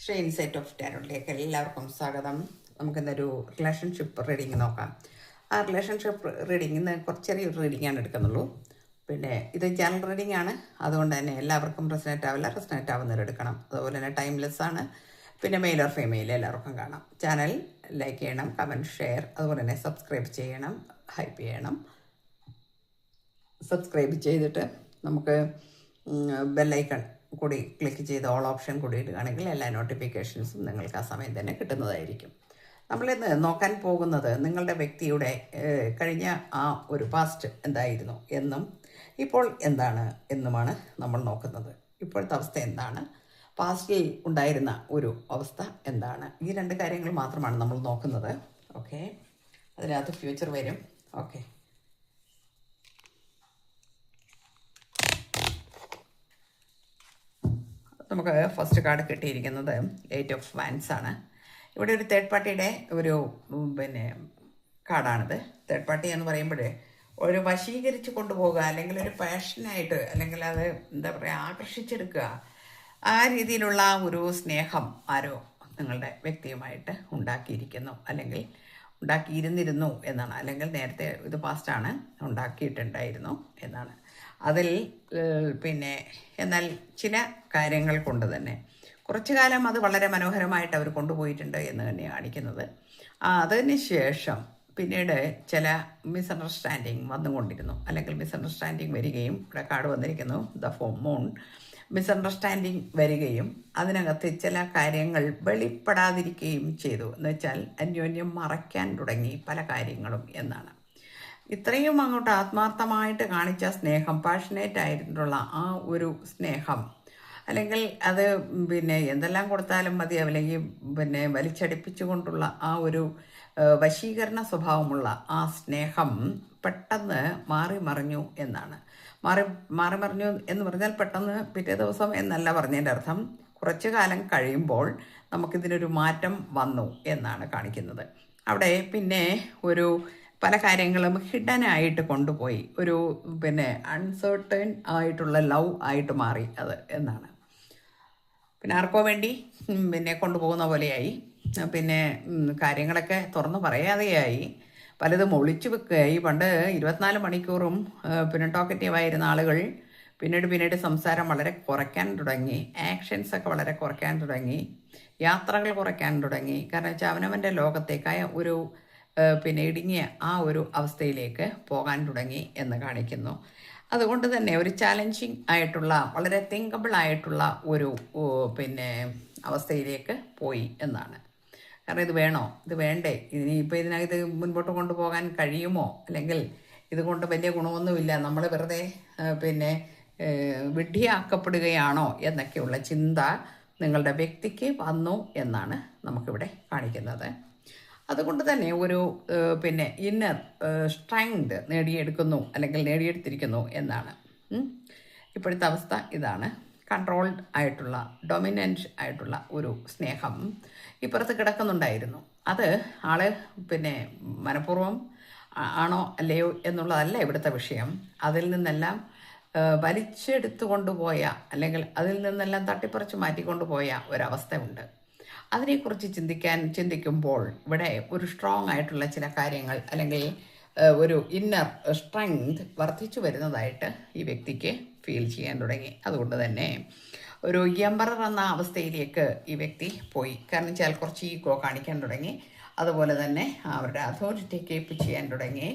Shane set of ടാരോട്ടിലേക്ക് എല്ലാവർക്കും സ്വാഗതം. നമുക്കിന്നൊരു റിലേഷൻഷിപ്പ് റീഡിങ് നോക്കാം. ആ റിലേഷൻഷിപ്പ് റീഡിങ് ഇന്ന് ചെറിയൊരു റീഡിങ്ങാണ് എടുക്കുന്നുള്ളൂ. പിന്നെ ഇത് ജനറൽ റീഡിംഗ് ആണ്, അതുകൊണ്ട് തന്നെ എല്ലാവർക്കും റെസനേറ്റ് ആവില്ല, റെസനേറ്റ് ആവുന്നവർ എടുക്കണം. അതുപോലെ തന്നെ ടൈംലെസ് ആണ്. പിന്നെ മെയിൽ ഓർ ഫീമെയിൽ എല്ലാവർക്കും കാണാം. ചാനൽ ലൈക്ക് ചെയ്യണം, കമൻറ്റ്, ഷെയർ, അതുപോലെ തന്നെ സബ്സ്ക്രൈബ് ചെയ്യണം, ഹൈപ്പ് ചെയ്യണം. സബ്സ്ക്രൈബ് ചെയ്തിട്ട് നമുക്ക് ബെല്ലൈക്കൺ കൂടി ക്ലിക്ക് ചെയ്ത് ഓൾ ഓപ്ഷൻ കൂടി ഇടുകയാണെങ്കിൽ എല്ലാ നോട്ടിഫിക്കേഷൻസും നിങ്ങൾക്ക് ആ സമയം തന്നെ കിട്ടുന്നതായിരിക്കും. നമ്മളിന്ന് നോക്കാൻ പോകുന്നത് നിങ്ങളുടെ വ്യക്തിയുടെ കഴിഞ്ഞ ആ ഒരു പാസ്റ്റ് എന്തായിരുന്നു എന്നും ഇപ്പോൾ എന്താണ് എന്നുമാണ് നമ്മൾ നോക്കുന്നത്. ഇപ്പോഴത്തെ അവസ്ഥ എന്താണ്, പാസ്റ്റിൽ ഉണ്ടായിരുന്ന ഒരു അവസ്ഥ എന്താണ്, ഈ രണ്ട് കാര്യങ്ങൾ മാത്രമാണ് നമ്മൾ നോക്കുന്നത്. ഓക്കെ, അതിനകത്ത് ഫ്യൂച്ചർ വരും. ഓക്കെ, നമുക്ക് ഫസ്റ്റ് കാർഡ് കിട്ടിയിരിക്കുന്നത് 8 ഓഫ് വാൻസ് ആണ്. ഇവിടെ ഒരു തേർഡ് പാർട്ടിയുടെ ഒരു കാർഡാണിത്. തേർഡ് പാർട്ടി എന്ന് പറയുമ്പോൾ ഒരു വശീകരിച്ച് കൊണ്ടുപോകുക, അല്ലെങ്കിൽ ഒരു പാഷനായിട്ട്, അല്ലെങ്കിൽ അത് എന്താ പറയുക, ആകർഷിച്ചെടുക്കുക, ആ രീതിയിലുള്ള ഒരു സ്നേഹം ആരോ നിങ്ങളുടെ വ്യക്തിയുമായിട്ട് ഉണ്ടാക്കിയിരിക്കുന്നു, അല്ലെങ്കിൽ ഉണ്ടാക്കിയിരുന്നിരുന്നു എന്നാണ്. അല്ലെങ്കിൽ നേരത്തെ ഇത് പാസ്റ്റാണ്, ഉണ്ടാക്കിയിട്ടുണ്ടായിരുന്നു എന്നാണ്. അതിൽ എന്നാൽ ചില കാര്യങ്ങൾ കൊണ്ട് തന്നെ കുറച്ചു കാലം അത് വളരെ മനോഹരമായിട്ട് അവർ കൊണ്ടുപോയിട്ടുണ്ട് എന്ന് തന്നെയാണ് കാണിക്കുന്നത്. അതിന് ശേഷം പിന്നീട് ചില മിസ്അണ്ടർസ്റ്റാൻഡിങ് വന്നുകൊണ്ടിരുന്നു, അല്ലെങ്കിൽ മിസ്അണ്ടർസ്റ്റാൻഡിങ് വരികയും, ഇവിടെ കാർഡ് വന്നിരിക്കുന്നു ദ മൂൺ. മിസ്അണ്ടർസ്റ്റാൻഡിങ് വരികയും അതിനകത്ത് ചില കാര്യങ്ങൾ വെളിപ്പെടാതിരിക്കുകയും ചെയ്തു. എന്ന് വെച്ചാൽ അന്യോന്യം മറയ്ക്കാൻ തുടങ്ങി പല കാര്യങ്ങളും എന്നാണ്. ഇത്രയും അങ്ങോട്ട് ആത്മാർത്ഥമായിട്ട് കാണിച്ച സ്നേഹം, പാഷനേറ്റ് ആയിട്ടുള്ള ആ ഒരു സ്നേഹം, അല്ലെങ്കിൽ അത് എന്തെല്ലാം കൊടുത്താലും മതി, അല്ലെങ്കിൽ വലിച്ചടിപ്പിച്ചുകൊണ്ടുള്ള ആ ഒരു വശീകരണ സ്വഭാവമുള്ള ആ സ്നേഹം പെട്ടെന്ന് മാറിമറിഞ്ഞു എന്നാണ്. മാറിമറിഞ്ഞു എന്ന് പറഞ്ഞാൽ പെട്ടെന്ന് പിറ്റേ ദിവസം എന്നല്ല പറഞ്ഞതിൻ്റെ അർത്ഥം. കുറച്ചു കാലം കഴിയുമ്പോൾ നമുക്കിതിനൊരു മാറ്റം വന്നു എന്നാണ് കാണിക്കുന്നത്. അവിടെ പിന്നെ ഒരു പല കാര്യങ്ങളും ഹിഡനായിട്ട് കൊണ്ടുപോയി, ഒരു അൺസർട്ടൺ ആയിട്ടുള്ള ലവ് ആയിട്ട് മാറി അത് എന്നാണ്. ആർക്കോ വേണ്ടി കൊണ്ടുപോകുന്ന പോലെയായി. കാര്യങ്ങളൊക്കെ തുറന്നു പറയാതെയായി, പലതും ഒളിച്ചു വെക്കുകയായി. പണ്ട് 24 മണിക്കൂറും ടോക്കറ്റീവായിരുന്ന ആളുകൾ പിന്നീട് സംസാരം വളരെ കുറയ്ക്കാൻ തുടങ്ങി, ആക്ഷൻസൊക്കെ വളരെ കുറയ്ക്കാൻ തുടങ്ങി, യാത്രകൾ കുറയ്ക്കാൻ തുടങ്ങി. കാരണം വെച്ചാൽ അവനവൻ്റെ ലോകത്തേക്കായ ഒരു ഇടുങ്ങിയ ആ ഒരു അവസ്ഥയിലേക്ക് പോകാൻ തുടങ്ങി എന്ന് കാണിക്കുന്നു. അതുകൊണ്ട് തന്നെ ഒരു ചാലഞ്ചിങ് ആയിട്ടുള്ള, വളരെ തിങ്കബിൾ ആയിട്ടുള്ള ഒരു അവസ്ഥയിലേക്ക് പോയി എന്നാണ്. കാരണം ഇത് വേണോ, ഇത് വേണ്ടേ, ഇനിയിപ്പോൾ ഇതിനകത്ത് മുൻപോട്ട് കൊണ്ടുപോകാൻ കഴിയുമോ, അല്ലെങ്കിൽ ഇതുകൊണ്ട് വലിയ ഗുണമൊന്നുമില്ല, നമ്മൾ വെറുതെ വിഡ്ഢിയാക്കപ്പെടുകയാണോ എന്നൊക്കെയുള്ള ചിന്ത നിങ്ങളുടെ വ്യക്തിക്ക് വന്നു എന്നാണ് നമുക്കിവിടെ കാണിക്കുന്നത്. അതുകൊണ്ട് തന്നെ ഒരു ഇന്നർ സ്ട്രെങ്ത് നേടിയെടുക്കുന്നു, അല്ലെങ്കിൽ നേടിയെടുത്തിരിക്കുന്നു എന്നാണ്. ഇപ്പോഴത്തെ അവസ്ഥ ഇതാണ്. കൺട്രോൾഡ് ആയിട്ടുള്ള, ഡൊമിനൻ്റ് ആയിട്ടുള്ള ഒരു സ്നേഹം ഇപ്പുറത്ത് കിടക്കുന്നുണ്ടായിരുന്നു. അത് ആള് മനഃപൂർവ്വം ആണോ അല്ലയോ എന്നുള്ളതല്ല ഇവിടുത്തെ വിഷയം. അതിൽ നിന്നെല്ലാം വലിച്ചെടുത്തു കൊണ്ടുപോയ, അല്ലെങ്കിൽ അതിൽ നിന്നെല്ലാം തട്ടിപ്പറിച്ച് മാറ്റിക്കൊണ്ടുപോയ ഒരവസ്ഥ ഉണ്ട്. അതിനെക്കുറിച്ച് ചിന്തിക്കുമ്പോൾ ഇവിടെ ഒരു സ്ട്രോങ് ആയിട്ടുള്ള ചില കാര്യങ്ങൾ, അല്ലെങ്കിൽ ഒരു ഇന്നർ സ്ട്രെങ്ത് വർദ്ധിച്ചു വരുന്നതായിട്ട് ഈ വ്യക്തിക്ക് ഫീൽ ചെയ്യാൻ തുടങ്ങി. അതുകൊണ്ട് തന്നെ ഒരു എംബറർ എന്ന അവസ്ഥയിലേക്ക് ഈ വ്യക്തി പോയി. കാരണം വെച്ചാൽ കുറച്ച് ഈഗോ കാണിക്കാൻ തുടങ്ങി. അതുപോലെ തന്നെ അവരുടെ അതോറിറ്റി കീപ്പ് ചെയ്യാൻ തുടങ്ങി.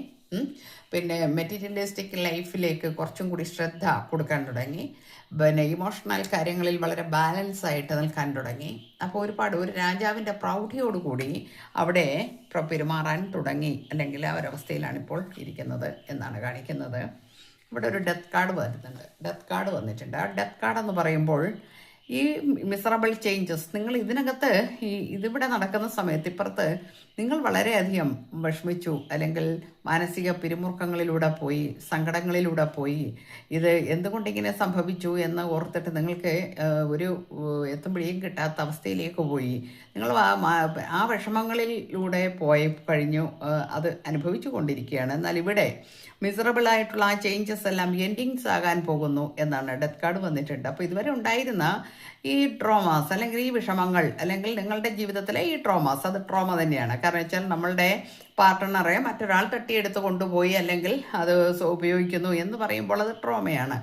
മെറ്റീരിയലിസ്റ്റിക് ലൈഫിലേക്ക് കുറച്ചും കൂടി ശ്രദ്ധ കൊടുക്കാൻ തുടങ്ങി. ഇമോഷണൽ കാര്യങ്ങളിൽ വളരെ ബാലൻസ് ആയിട്ട് നിൽക്കാൻ തുടങ്ങി. അപ്പോൾ ഒരു രാജാവിൻ്റെ പ്രൗഢിയോടുകൂടി അവിടെ പെരുമാറാൻ തുടങ്ങി, അല്ലെങ്കിൽ ആ ഒരവസ്ഥയിലാണ് ഇപ്പോൾ ഇരിക്കുന്നത് എന്നാണ് കാണിക്കുന്നത്. ഇവിടെ ഒരു ഡെത്ത് കാർഡ് വരുന്നുണ്ട്, ഡെത്ത് കാർഡ് വന്നിട്ടുണ്ട്. ആ ഡെത്ത് കാർഡ് എന്ന് പറയുമ്പോൾ ഈ മിസറബിൾ ചേഞ്ചസ്, നിങ്ങൾ ഇതിനകത്ത് ഇതിവിടെ നടക്കുന്ന സമയത്ത് ഇപ്പുറത്ത് നിങ്ങൾ വളരെയധികം വിഷമിച്ചു, അല്ലെങ്കിൽ മാനസിക പിരിമുറുക്കങ്ങളിലൂടെ പോയി, സങ്കടങ്ങളിലൂടെ പോയി. ഇത് എന്തുകൊണ്ടിങ്ങനെ സംഭവിച്ചു എന്ന് ഓർത്തിട്ട് നിങ്ങൾക്ക് ഒരു എത്തുമ്പോഴേക്കും കിട്ടാത്ത അവസ്ഥയിലേക്ക് പോയി. നിങ്ങൾ ആ വിഷമങ്ങളിലൂടെ പോയി കഴിഞ്ഞു, അത് അനുഭവിച്ചു കൊണ്ടിരിക്കുകയാണ്. എന്നാൽ ഇവിടെ മിസറബിൾ ആയിട്ടുള്ള ആ ചേഞ്ചസ് എല്ലാം എൻഡിങ്സ് ആകാൻ പോകുന്നു എന്നാണ് ഡെത്ത് കാർഡ് വന്നിട്ടുണ്ട്. അപ്പോൾ ഇതുവരെ ഉണ്ടായിരുന്ന ഈ ട്രോമാസ് അല്ലെങ്കിൽ ഈ വിഷമങ്ങൾ അല്ലെങ്കിൽ നിങ്ങളുടെ ജീവിതത്തിലെ ഈ ട്രോമാസ്, അത് ട്രോമ തന്നെയാണ്. കാരണം വെച്ചാൽ നമ്മളുടെ പാർട്ട്ണറെ മറ്റൊരാൾ തട്ടിയെടുത്ത് കൊണ്ടുപോയി അല്ലെങ്കിൽ അത് ഉപയോഗിക്കുന്നു എന്ന് പറയുമ്പോൾ അത് ട്രോമയാണ്.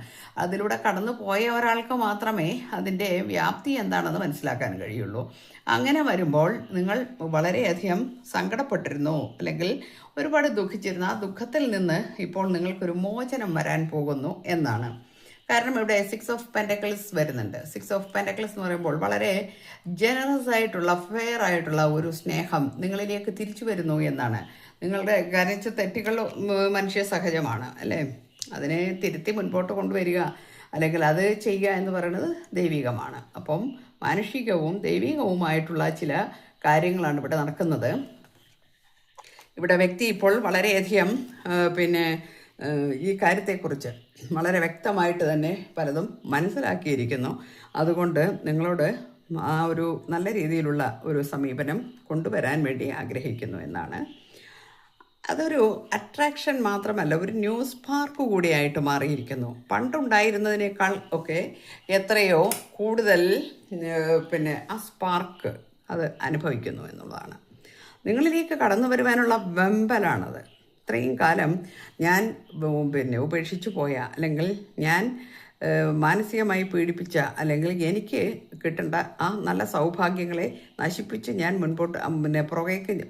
അതിലൂടെ കടന്നു പോയ ഒരാൾക്ക് മാത്രമേ അതിൻ്റെ വ്യാപ്തി എന്താണെന്ന് മനസ്സിലാക്കാൻ കഴിയുള്ളൂ. അങ്ങനെ വരുമ്പോൾ നിങ്ങൾ വളരെയധികം സങ്കടപ്പെട്ടിരുന്നു അല്ലെങ്കിൽ ഒരുപാട് ദുഃഖിച്ചിരുന്നു. ആ ദുഃഖത്തിൽ നിന്ന് ഇപ്പോൾ നിങ്ങൾക്കൊരു മോചനം വരാൻ പോകുന്നു എന്നാണ്. കാരണം ഇവിടെ 6 ഓഫ് പെൻറ്റക്കിൾസ് വരുന്നുണ്ട്. 6 ഓഫ് പെൻറ്റക്കിൾസ് എന്ന് പറയുമ്പോൾ വളരെ ജനറസ് ആയിട്ടുള്ള, ഫെയർ ആയിട്ടുള്ള ഒരു സ്നേഹം നിങ്ങളിലേക്ക് തിരിച്ചു വരുന്നു എന്നാണ്. നിങ്ങളുടെ ഗണിച്ച തെറ്റുകൾ മനുഷ്യ സഹജമാണ് അല്ലേ? അതിനെ തിരുത്തി മുൻപോട്ട് കൊണ്ടുവരിക അല്ലെങ്കിൽ അത് ചെയ്യുക എന്ന് പറയുന്നത് ദൈവികമാണ്. അപ്പം മാനുഷികവും ദൈവികവുമായിട്ടുള്ള ചില കാര്യങ്ങളാണ് ഇവിടെ നടക്കുന്നത്. ഇവിടെ വ്യക്തി ഇപ്പോൾ വളരെയധികം ഈ കാര്യത്തെക്കുറിച്ച് വളരെ വ്യക്തമായിട്ട് തന്നെ പലതും മനസ്സിലാക്കിയിരിക്കുന്നു. അതുകൊണ്ട് നിങ്ങളോട് ആ ഒരു നല്ല രീതിയിലുള്ള ഒരു സമീപനം കൊണ്ടുവരാൻ വേണ്ടി ആഗ്രഹിക്കുന്നു എന്നാണ്. അതൊരു അട്രാക്ഷൻ മാത്രമല്ല, ഒരു ന്യൂസ് സ്പാർക്ക് കൂടിയായിട്ട് മാറിയിരിക്കുന്നു. പണ്ടുണ്ടായിരുന്നതിനേക്കാൾ ഒക്കെ എത്രയോ കൂടുതൽ ആ സ്പാർക്ക് അത് അനുഭവിക്കുന്നു എന്നുള്ളതാണ്. നിങ്ങളിലേക്ക് കടന്നു വരുവാനുള്ള വെമ്പലാണത്. ഇത്രയും കാലം ഞാൻ ഉപേക്ഷിച്ചു പോയ അല്ലെങ്കിൽ ഞാൻ മാനസികമായി പീഡിപ്പിച്ച അല്ലെങ്കിൽ എനിക്ക് കിട്ടേണ്ട ആ നല്ല സൗഭാഗ്യങ്ങളെ നശിപ്പിച്ച് ഞാൻ മുൻപോട്ട്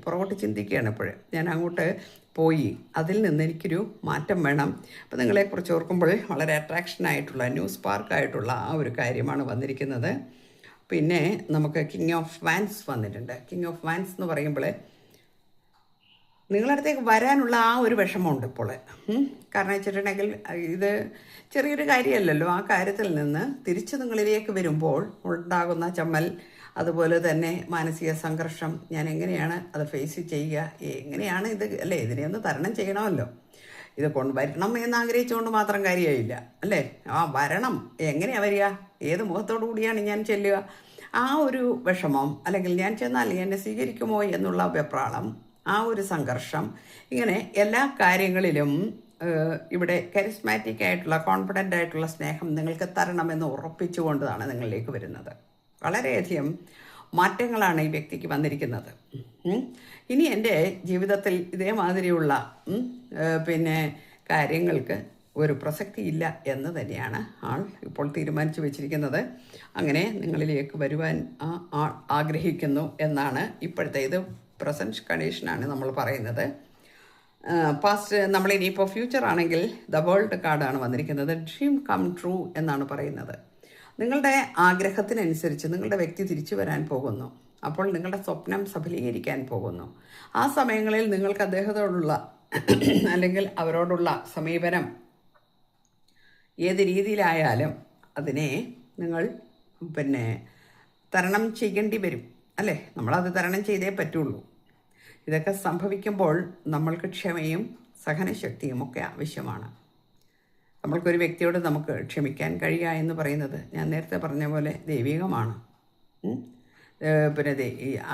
പുറകോട്ട് ചിന്തിക്കുകയാണ്. ഇപ്പോൾ ഞാൻ അങ്ങോട്ട് പോയി, അതിൽ നിന്ന് എനിക്കൊരു മാറ്റം വേണം. അപ്പോൾ നിങ്ങളെക്കുറിച്ച് ഓർക്കുമ്പോൾ വളരെ അട്രാക്ഷനായിട്ടുള്ള ന്യൂസ് സ്പാർക്കായിട്ടുള്ള ആ ഒരു കാര്യമാണ് വന്നിരിക്കുന്നത്. പിന്നെ നമുക്ക് കിങ് ഓഫ് വാൻസ് വന്നിട്ടുണ്ട്. കിങ് ഓഫ് വാൻസ് എന്ന് പറയുമ്പോൾ നിങ്ങളടുത്തേക്ക് വരാനുള്ള ആ ഒരു വിഷമമുണ്ട് ഇപ്പോൾ. കാരണം വെച്ചിട്ടുണ്ടെങ്കിൽ ഇത് ചെറിയൊരു കാര്യമല്ലല്ലോ. ആ കാര്യത്തിൽ നിന്ന് തിരിച്ച് നിങ്ങളിലേക്ക് വരുമ്പോൾ ഉണ്ടാകുന്ന ചമ്മൽ, അതുപോലെ തന്നെ മാനസിക സംഘർഷം, ഞാൻ എങ്ങനെയാണ് അത് ഫേസ് ചെയ്യുക, എങ്ങനെയാണ് ഇത് അല്ലേ, ഇതിനെ ഒന്ന് തരണം ചെയ്യണമല്ലോ. ഇത് വരണം എന്ന് ആഗ്രഹിച്ചുകൊണ്ട് മാത്രം കാര്യമായില്ല അല്ലേ? വരണം, എങ്ങനെയാണ് വരിക, ഏത് മുഖത്തോടു കൂടിയാണ് ഞാൻ ചെല്ലുക, ആ ഒരു വിഷമം, അല്ലെങ്കിൽ ഞാൻ ചെന്നാൽ എന്നെ സ്വീകരിക്കുമോ എന്നുള്ള വെപ്രാളം, ആ ഒരു സംഘർഷം, ഇങ്ങനെ എല്ലാ കാര്യങ്ങളിലും ഇവിടെ കരിസ്മാറ്റിക് ആയിട്ടുള്ള, കോൺഫിഡൻ്റ് ആയിട്ടുള്ള സ്നേഹം നിങ്ങൾക്ക് തരണമെന്ന് ഉറപ്പിച്ചുകൊണ്ടാണ് നിങ്ങളിലേക്ക് വരുന്നത്. വളരെയധികം മാറ്റങ്ങളാണ് ഈ വ്യക്തിക്ക് വന്നിരിക്കുന്നത്. ഇനി എൻ്റെ ജീവിതത്തിൽ ഇതേമാതിരിയുള്ള കാര്യങ്ങൾക്ക് ഒരു പ്രസക്തിയില്ല എന്ന് തന്നെയാണ് ആൾ ഇപ്പോൾ തീരുമാനിച്ചു വെച്ചിരിക്കുന്നത്. അങ്ങനെ നിങ്ങളിലേക്ക് വരുവാൻ ആഗ്രഹിക്കുന്നു എന്നാണ് ഇപ്പോഴത്തെ ഇത് പ്രസൻറ്റ് കണ്ടീഷനാണ് നമ്മൾ പറയുന്നത്. പാസ്റ്റ് നമ്മളിനിയിപ്പോൾ ഫ്യൂച്ചർ ആണെങ്കിൽ ദ വേൾഡ് കാർഡാണ് വന്നിരിക്കുന്നത്. ഡ്രീം കം ട്രൂ എന്നാണ് പറയുന്നത്. നിങ്ങളുടെ ആഗ്രഹത്തിനനുസരിച്ച് നിങ്ങളുടെ വ്യക്തി തിരിച്ചു വരാൻ പോകുന്നു. അപ്പോൾ നിങ്ങളുടെ സ്വപ്നം സഫലീകരിക്കാൻ പോകുന്നു. ആ സമയങ്ങളിൽ നിങ്ങൾക്ക് അദ്ദേഹത്തോടുള്ള അല്ലെങ്കിൽ അവരോടുള്ള സമീപനം ഏത് രീതിയിലായാലും അതിനെ നിങ്ങൾ തരണം ചെയ്യേണ്ടി വരും അല്ലേ? നമ്മളത് തരണം ചെയ്തേ പറ്റുള്ളൂ. ഇതൊക്കെ സംഭവിക്കുമ്പോൾ നമ്മൾക്ക് ക്ഷമയും സഹനശക്തിയും ഒക്കെ ആവശ്യമാണ്. നമ്മൾക്കൊരു വ്യക്തിയോട് നമുക്ക് ക്ഷമിക്കാൻ കഴിയുക എന്ന് പറയുന്നത് ഞാൻ നേരത്തെ പറഞ്ഞ പോലെ ദൈവികമാണ്.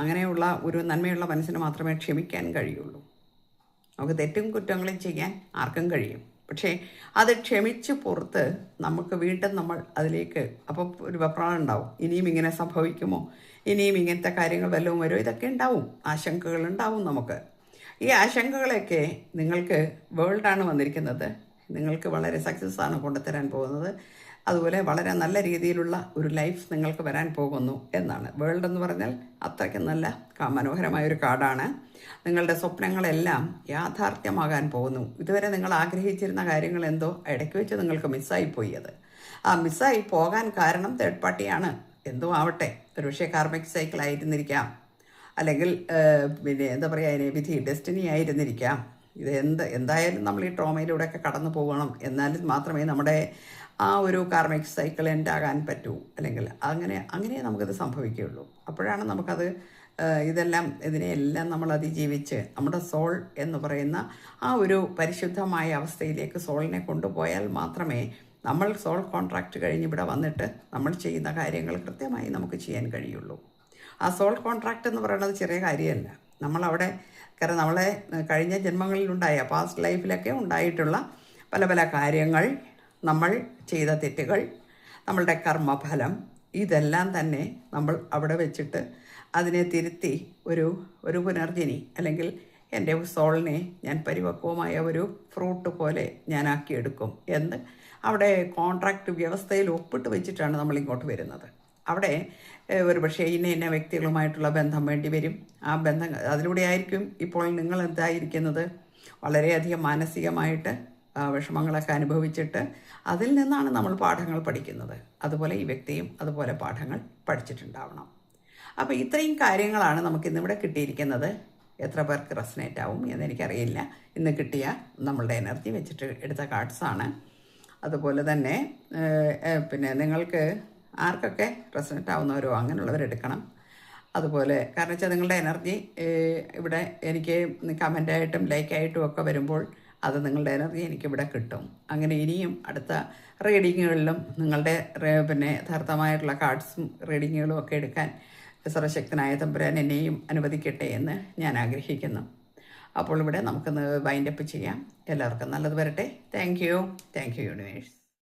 അങ്ങനെയുള്ള ഒരു നന്മയുള്ള മനസ്സിന് മാത്രമേ ക്ഷമിക്കാൻ കഴിയുള്ളൂ. നമുക്ക് തെറ്റും കുറ്റങ്ങളും ചെയ്യാൻ ആർക്കും കഴിയും. പക്ഷേ അത് ക്ഷമിച്ച് പുറത്ത് നമുക്ക് വീണ്ടും നമ്മൾ അതിലേക്ക് അപ്പോൾ ഒരു വെപ്രാളം ഉണ്ടാവും. ഇനിയും ഇങ്ങനെ സംഭവിക്കുമോ, ഇനിയും ഇങ്ങനത്തെ കാര്യങ്ങൾ വല്ലതും വരുമോ, ഇതൊക്കെ ഉണ്ടാവും, ആശങ്കകളുണ്ടാവും നമുക്ക്. ഈ ആശങ്കകളൊക്കെ നിങ്ങൾക്ക് വേൾഡാണ് വന്നിരിക്കുന്നത്. നിങ്ങൾക്ക് വളരെ സക്സസ് ആണ് കൊണ്ടുതരാൻ പോകുന്നത്. അതുപോലെ വളരെ നല്ല രീതിയിലുള്ള ഒരു ലൈഫ് നിങ്ങൾക്ക് വരാൻ പോകുന്നു എന്നാണ്. വേൾഡ് എന്ന് പറഞ്ഞാൽ അത്രയ്ക്ക് നല്ല മനോഹരമായൊരു കാർഡാണ്. നിങ്ങളുടെ സ്വപ്നങ്ങളെല്ലാം യാഥാർത്ഥ്യമാകാൻ പോകുന്നു. ഇതുവരെ നിങ്ങൾ ആഗ്രഹിച്ചിരുന്ന കാര്യങ്ങൾ എന്തോ ഇടയ്ക്ക് വെച്ച് നിങ്ങൾക്ക് മിസ്സായിപ്പോയി. ആ മിസ്സായി പോകാൻ കാരണം തേർഡ് പാർട്ടിയാണ്. എന്തോ ആവട്ടെ, ഒരുപക്ഷെ കാർമിക് സൈക്കിൾ ആയിരുന്നിരിക്കാം, അല്ലെങ്കിൽ എന്താ പറയുക, അതിനെ വിധി ഡെസ്റ്റിനി ആയിരുന്നിരിക്കാം. ഇത് എന്തായാലും നമ്മൾ ഈ ട്രോമയിലൂടെയൊക്കെ കടന്നു പോകണം. എന്നാലും മാത്രമേ നമ്മുടെ ആ ഒരു കാർമിക് സൈക്കിൾ എൻഡ് ആകാൻ പറ്റൂ. അല്ലെങ്കിൽ അങ്ങനെ നമുക്കത് സംഭവിക്കുകയുള്ളൂ. അപ്പോഴാണ് നമുക്കത് ഇതിനെയെല്ലാം നമ്മൾ അതിജീവിച്ച് നമ്മുടെ സോൾ എന്ന് പറയുന്ന ആ ഒരു പരിശുദ്ധമായ അവസ്ഥയിലേക്ക് സോളിനെ കൊണ്ടുപോയാൽ മാത്രമേ നമ്മൾ സോൾ കോൺട്രാക്റ്റ് കഴിഞ്ഞ് ഇവിടെ വന്നിട്ട് നമ്മൾ ചെയ്യുന്ന കാര്യങ്ങൾ കൃത്യമായി നമുക്ക് ചെയ്യാൻ കഴിയുള്ളൂ. ആ സോൾ കോൺട്രാക്റ്റ് എന്ന് പറയുന്നത് ചെറിയ കാര്യമല്ല. നമ്മളവിടെ കാരണം നമ്മളെ കഴിഞ്ഞ ജന്മങ്ങളിലുണ്ടായ പാസ്റ്റ് ലൈഫിലൊക്കെ ഉണ്ടായിട്ടുള്ള പല പല കാര്യങ്ങൾ, നമ്മൾ ചെയ്ത തെറ്റുകൾ, നമ്മളുടെ കർമ്മഫലം, ഇതെല്ലാം തന്നെ നമ്മൾ അവിടെ വെച്ചിട്ട് അതിനെ തിരുത്തി ഒരു പുനർജനി അല്ലെങ്കിൽ എൻ്റെ സോളിനെ ഞാൻ പരിപക്വമായ ഒരു ഫ്രൂട്ട് പോലെ ഞാനാക്കിയെടുക്കും എന്ന് അവിടെ കോൺട്രാക്റ്റ് വ്യവസ്ഥയിൽ ഒപ്പിട്ട് വെച്ചിട്ടാണ് നമ്മൾ ഇങ്ങോട്ട് വരുന്നത്. അവിടെ ഒരു പക്ഷേ ഇന്ന വ്യക്തികളുമായിട്ടുള്ള ബന്ധം വേണ്ടി വരും. ആ ബന്ധം അതിലൂടെ ആയിരിക്കും ഇപ്പോൾ നിങ്ങൾ എന്തായിരിക്കുന്നത്, വളരെയധികം മാനസികമായിട്ട് വിഷമങ്ങളൊക്കെ അനുഭവിച്ചിട്ട് അതിൽ നിന്നാണ് നമ്മൾ പാഠങ്ങൾ പഠിക്കുന്നത്. അതുപോലെ ഈ വ്യക്തിയും അതുപോലെ പാഠങ്ങൾ പഠിച്ചിട്ടുണ്ടാവണം. അപ്പോൾ ഇത്രയും കാര്യങ്ങളാണ് നമുക്കിന്നിവിടെ കിട്ടിയിരിക്കുന്നത്. എത്ര പേർക്ക് റെസനേറ്റ് ആവും എന്നെനിക്കറിയില്ല. ഇന്ന് കിട്ടിയ നമ്മളുടെ എനർജി വെച്ചിട്ട് എടുത്ത കാർഡ്സാണ്. അതുപോലെ തന്നെ പിന്നെ നിങ്ങൾക്ക് ആർക്കൊക്കെ റെസനേറ്റ് ആവുന്നവരോ അങ്ങനെയുള്ളവരെടുക്കണം. അതുപോലെ കാരണം വെച്ചാൽ നിങ്ങളുടെ എനർജി ഇവിടെ എനിക്ക് കമൻ്റായിട്ടും ലൈക്കായിട്ടും ഒക്കെ വരുമ്പോൾ അത് നിങ്ങളുടെ എനർജി എനിക്കിവിടെ കിട്ടും. അങ്ങനെ ഇനിയും അടുത്ത റീഡിങ്ങുകളിലും നിങ്ങളുടെ പിന്നെ യഥാർത്ഥമായിട്ടുള്ള കാർഡ്സും റീഡിങ്ങുകളും ഒക്കെ എടുക്കാൻ സർവശക്തനായ തമ്പുരാൻ എന്നെയും അനുവദിക്കട്ടെ എന്ന് ഞാൻ ആഗ്രഹിക്കുന്നു. അപ്പോൾ ഇവിടെ നമുക്കൊന്ന് വൈൻഡപ്പ് ചെയ്യാം. എല്ലാവർക്കും നല്ലത് വരട്ടെ. Thank you universe.